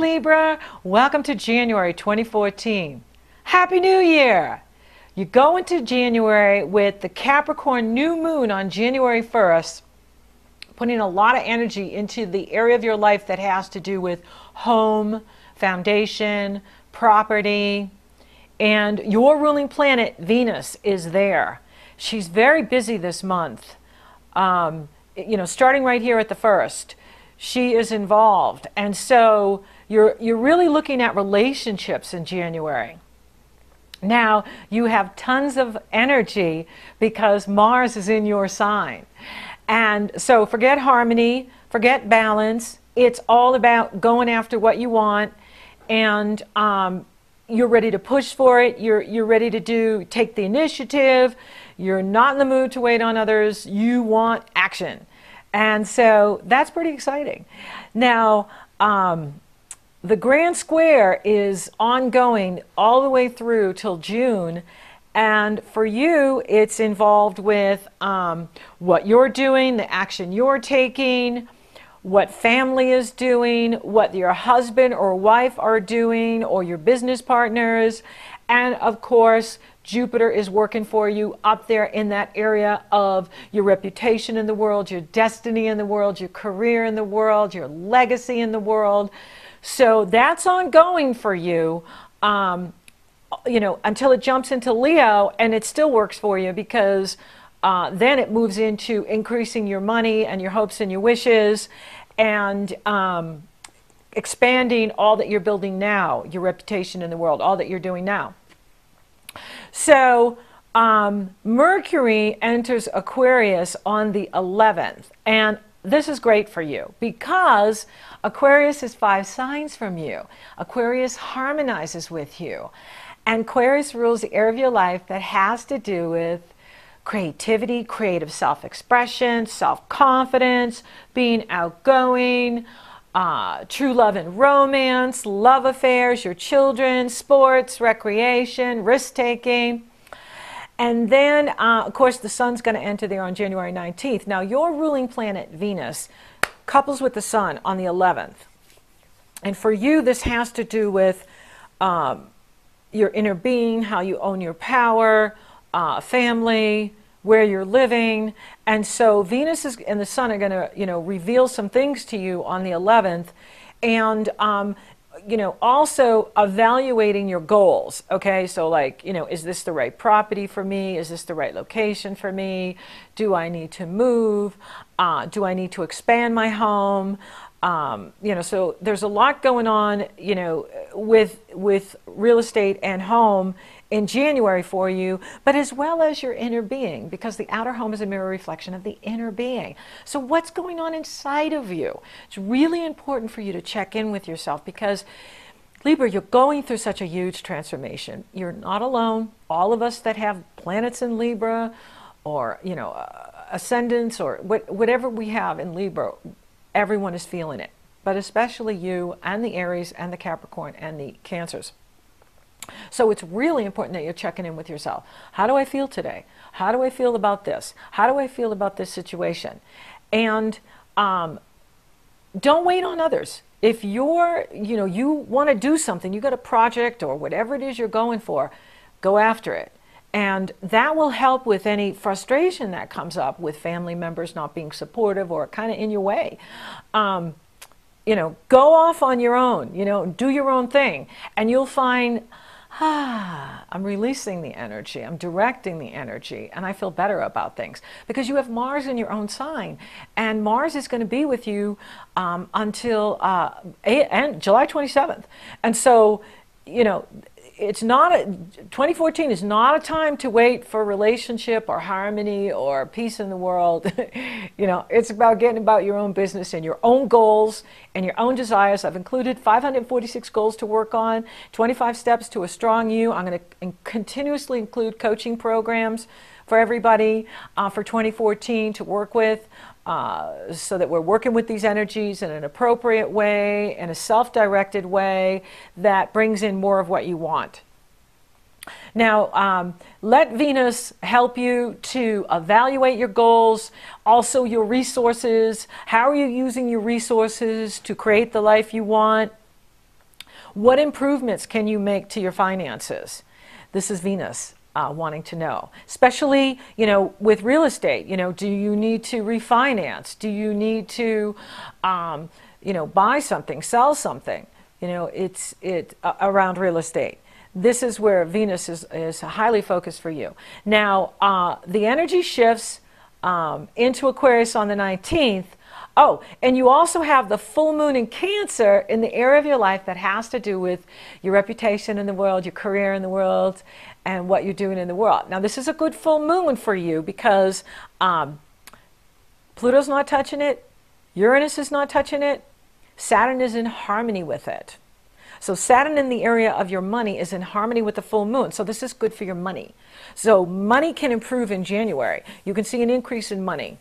Libra. Welcome to January 2014. Happy New Year! You go into January with the Capricorn new moon on January 1st, putting a lot of energy into the area of your life that has to do with home, foundation, property, and your ruling planet, Venus, is there. She's very busy this month. Starting right here at the 1st. She is involved, and so you're really looking at relationships in January. Now you have tons of energy because Mars is in your sign, and so forget harmony, forget balance. It's all about going after what you want, and you're ready to push for it. You're ready to take the initiative. You're not in the mood to wait on others. You want action. And so that's pretty exciting. Now, the Grand Square is ongoing all the way through till June. And for you, it's involved with what you're doing, the action you're taking, what family is doing, what your husband or wife are doing, or your business partners. And of course, Jupiter is working for you up there in that area of your reputation in the world, your destiny in the world, your career in the world, your legacy in the world. So that's ongoing for you, until it jumps into Leo, and it still works for you because then it moves into increasing your money and your hopes and your wishes, and expanding all that you're building now, your reputation in the world, all that you're doing now. So Mercury enters Aquarius on the 11th, and this is great for you because Aquarius is 5 signs from you. Aquarius harmonizes with you, and Aquarius rules the area of your life that has to do with creativity, creative self-expression, self-confidence, being outgoing, true love and romance, love affairs, your children, sports, recreation, risk-taking. And then, of course, the sun's going to enter there on January 19th. Now, your ruling planet, Venus, couples with the sun on the 11th. And for you, this has to do with your inner being, how you own your power, family, where you're living. And so Venus and the sun are going to, reveal some things to you on the 11th. And, also evaluating your goals. Okay. So like, is this the right property for me? Is this the right location for me? Do I need to move? Do I need to expand my home? So there's a lot going on, with real estate and home in January for you, but as well as your inner being, because the outer home is a mirror reflection of the inner being. So what's going on inside of you? It's really important for you to check in with yourself because Libra, you're going through such a huge transformation. You're not alone. All of us that have planets in Libra or, ascendants or whatever we have in Libra, everyone is feeling it, but especially you and the Aries and the Capricorn and the Cancers. So it's really important that you're checking in with yourself. How do I feel today? How do I feel about this? How do I feel about this situation? And don't wait on others. If you're, you want to do something, you got a project or whatever it is you're going for, go after it. And that will help with any frustration that comes up with family members not being supportive or kind of in your way. Go off on your own, do your own thing, and you'll find, I'm releasing the energy, I'm directing the energy, and I feel better about things. Because you have Mars in your own sign, and Mars is going to be with you until July 27th. And so, it's not 2014 is not a time to wait for relationship or harmony or peace in the world. It's about getting about your own business and your own goals and your own desires. I've included 546 goals to work on, 25 steps to a strong you. I'm going to continuously include coaching programs for everybody for 2014 to work with. So that we're working with these energies in an appropriate way, in a self-directed way that brings in more of what you want. Now, let Venus help you to evaluate your goals, also your resources. How are you using your resources to create the life you want? What improvements can you make to your finances? This is Venus wanting to know, especially, you know, with real estate. You know, do you need to refinance? Do you need to, you know, buy something, sell something? You know, it's around real estate. This is where Venus is highly focused for you. Now, the energy shifts into Aquarius on the 19th. Oh, and you also have the full moon in Cancer in the area of your life that has to do with your reputation in the world, your career in the world, and what you're doing in the world. Now, this is a good full moon for you because Pluto's not touching it, Uranus is not touching it, Saturn is in harmony with it. So Saturn in the area of your money is in harmony with the full moon. So this is good for your money. So money can improve in January. You can see an increase in money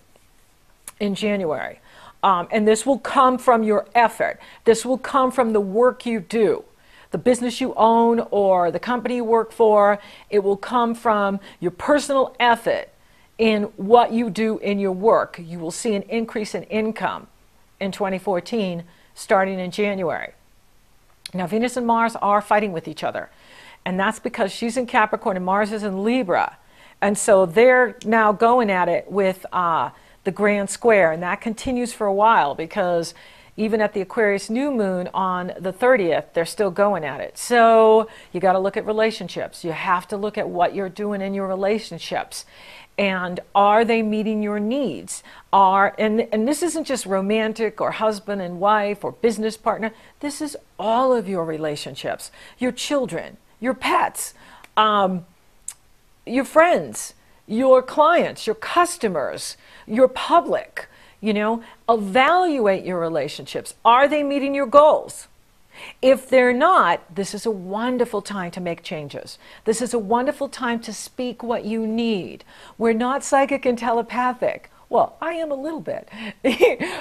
in January. And this will come from your effort. This will come from the work you do, the business you own or the company you work for. It will come from your personal effort in what you do in your work. You will see an increase in income in 2014 starting in January. Now, Venus and Mars are fighting with each other. And that's because she's in Capricorn and Mars is in Libra. And so they're now going at it with the grand square, and that continues for a while because even at the Aquarius new moon on the 30th, they're still going at it. So you got to look at relationships. You have to look at what you're doing in your relationships, and are they meeting your needs? And this isn't just romantic or husband and wife or business partner. This is all of your relationships, your children, your pets, your friends, your clients, your customers, your public. You know, evaluate your relationships. Are they meeting your goals? If they're not, this is a wonderful time to make changes. This is a wonderful time to speak what you need. We're not psychic and telepathic. Well, I am a little bit.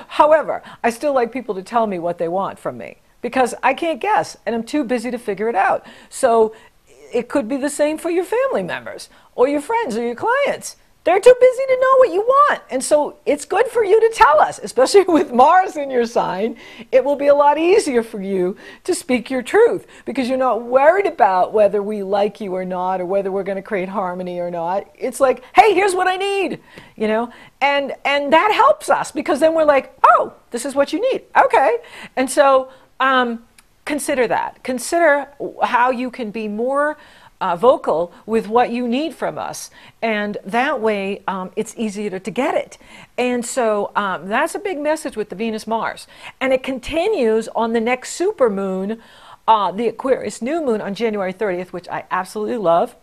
However, I still like people to tell me what they want from me because I can't guess and I'm too busy to figure it out. So it could be the same for your family members or your friends or your clients. They're too busy to know what you want. And so it's good for you to tell us, especially with Mars in your sign. It will be a lot easier for you to speak your truth because you're not worried about whether we like you or not or whether we're going to create harmony or not. It's like, hey, here's what I need, you know, and that helps us because then we're like, oh, this is what you need. Okay. And so consider that. Consider how you can be more vocal with what you need from us, and that way it's easier to get it. And so that's a big message with the Venus-Mars, and it continues on the next supermoon, the Aquarius new moon on January 30th, which I absolutely love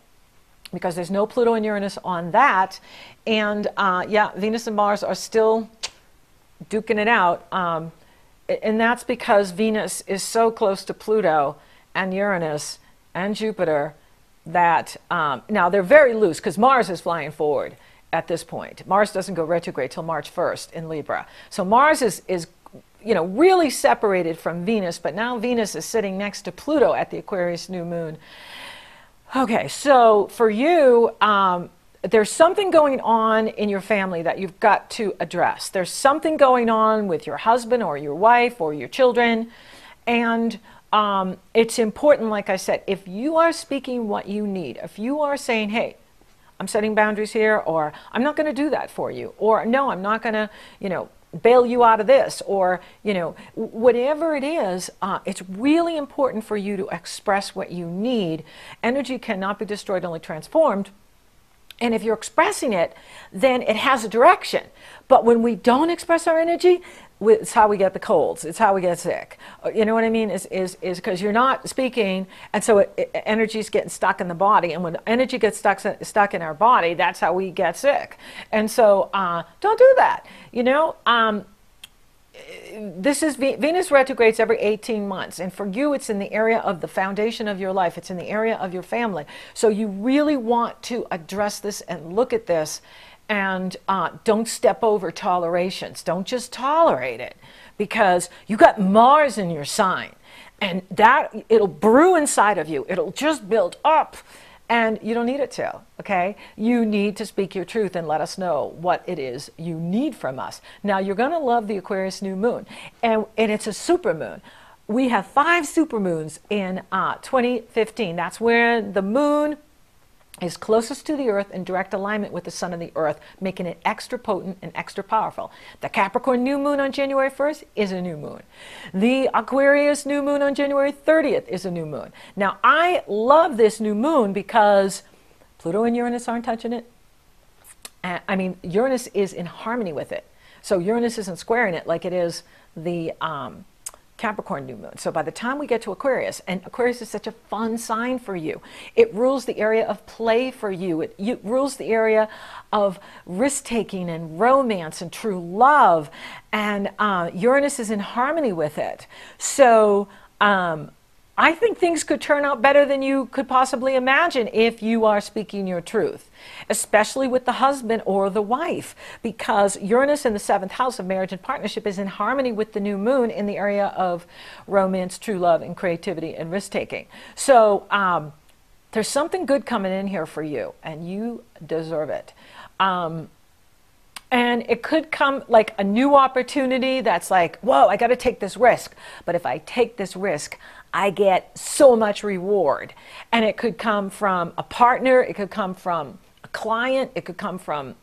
because there's no Pluto and Uranus on that. And yeah, Venus and Mars are still duking it out, and that's because Venus is so close to Pluto and Uranus and Jupiter that now they're very loose because Mars is flying forward at this point. Mars doesn't go retrograde till March 1st in Libra. So Mars is you know, really separated from Venus, but now Venus is sitting next to Pluto at the Aquarius new moon. Okay, so for you, there's something going on in your family that you've got to address. There's something going on with your husband or your wife or your children, and it's important, like I said, if you are speaking what you need, if you are saying, hey, I'm setting boundaries here, or I'm not going to do that for you, or no, I'm not going to, you know, bail you out of this, or, you know, whatever it is, it's really important for you to express what you need. Energy cannot be destroyed, only transformed. And if you're expressing it, then it has a direction. But when we don't express our energy, it's how we get the colds. It's how we get sick. You know what I mean? Is because you're not speaking, and so energy's getting stuck in the body. And when energy gets stuck in our body, that's how we get sick. And so don't do that. You know, this is Venus retrogrades every 18 months, and for you it's in the area of the foundation of your life. It's in the area of your family. So you really want to address this and look at this, and don't step over tolerations. Don't just tolerate it, because you got Mars in your sign, and that it'll brew inside of you. It'll just build up. And you don't need it to, okay? You need to speak your truth and let us know what it is you need from us. Now, you're going to love the Aquarius new moon, and it's a super moon. we have 5 supermoons in 2015. That's where the moon is closest to the earth in direct alignment with the sun and the earth, making it extra potent and extra powerful. The Capricorn new moon on January 1st is a new moon. The Aquarius new moon on January 30th is a new moon. Now, I love this new moon because Pluto and Uranus aren't touching it. I mean, Uranus is in harmony with it. So Uranus isn't squaring it like it is the Capricorn new moon. So by the time we get to Aquarius, and Aquarius is such a fun sign for you, it rules the area of play for you. It rules the area of risk-taking and romance and true love, and Uranus is in harmony with it. So I think things could turn out better than you could possibly imagine if you are speaking your truth, especially with the husband or the wife, because Uranus in the 7th house of marriage and partnership is in harmony with the new moon in the area of romance, true love, and creativity and risk-taking. So there's something good coming in here for you, and you deserve it. And it could come like a new opportunity that's like, whoa, I got to take this risk. But if I take this risk, I get so much reward. And it could come from a partner. It could come from a client. It could come from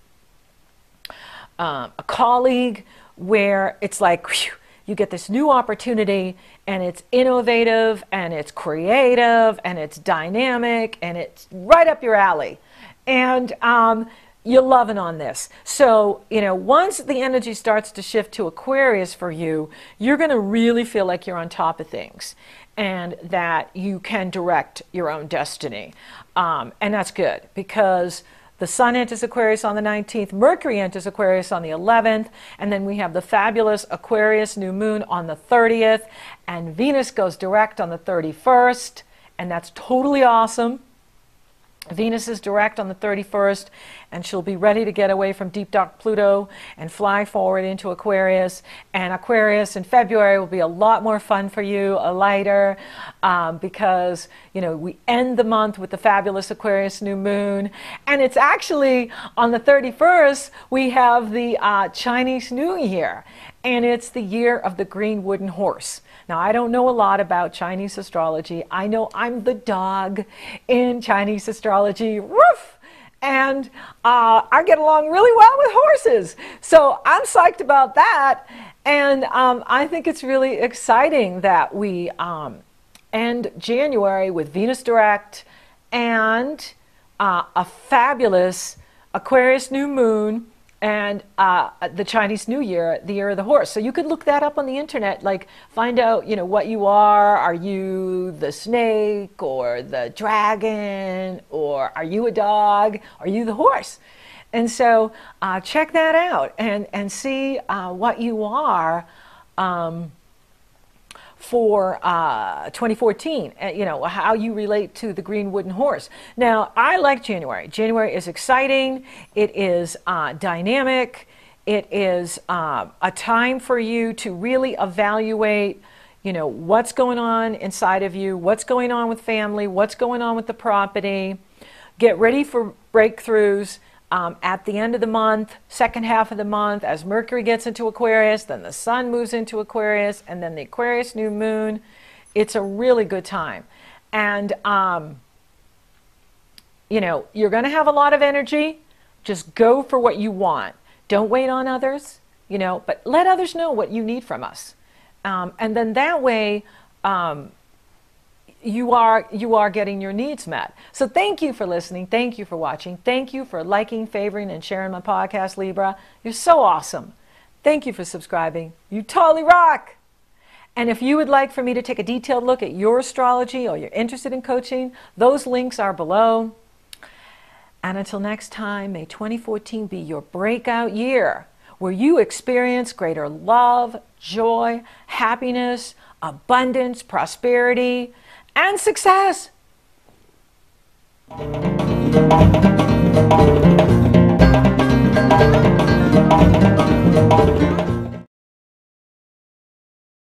a colleague, where it's like, whew, you get this new opportunity, and it's innovative, and it's creative, and it's dynamic, and it's right up your alley. And you're loving on this. So, you know, once the energy starts to shift to Aquarius for you, you're going to really feel like you're on top of things, and that you can direct your own destiny. And that's good, because the Sun enters Aquarius on the 19th, Mercury enters Aquarius on the 11th, and then we have the fabulous Aquarius new moon on the 30th, and Venus goes direct on the 31st, and that's totally awesome. Venus is direct on the 31st, and she'll be ready to get away from deep dark Pluto and fly forward into Aquarius. And Aquarius in February will be a lot more fun for you, lighter, because, you know, we end the month with the fabulous Aquarius new moon. And it's actually on the 31st, we have the Chinese New Year, and it's the year of the green wooden horse. Now, I don't know a lot about Chinese astrology. I know I'm the dog in Chinese astrology. Woof! And I get along really well with horses. So I'm psyched about that. And I think it's really exciting that we end January with Venus direct and a fabulous Aquarius new moon, and the Chinese New Year, the year of the horse. So you could look that up on the internet, like find out, you know, what you are. Are you the snake or the dragon, or are you a dog? Are you the horse? And so check that out and see what you are for 2014, you know, how you relate to the green wooden horse. Now, I like January. January is exciting. It is dynamic. It is a time for you to really evaluate, you know, what's going on inside of you, what's going on with family, what's going on with the property. Get ready for breakthroughs. At the end of the month, second half of the month, as Mercury gets into Aquarius, then the Sun moves into Aquarius, and then the Aquarius new moon. It's a really good time. And, you know, you're going to have a lot of energy. Just go for what you want. Don't wait on others, you know, but let others know what you need from us. And then that way, you are getting your needs met. So thank you for listening. Thank you for watching. Thank you for liking, favoring, and sharing my podcast, Libra. You're so awesome. Thank you for subscribing. You totally rock. And if you would like for me to take a detailed look at your astrology, or you're interested in coaching, those links are below. And until next time, may 2014 be your breakout year, where you experience greater love, joy, happiness, abundance, prosperity, and success.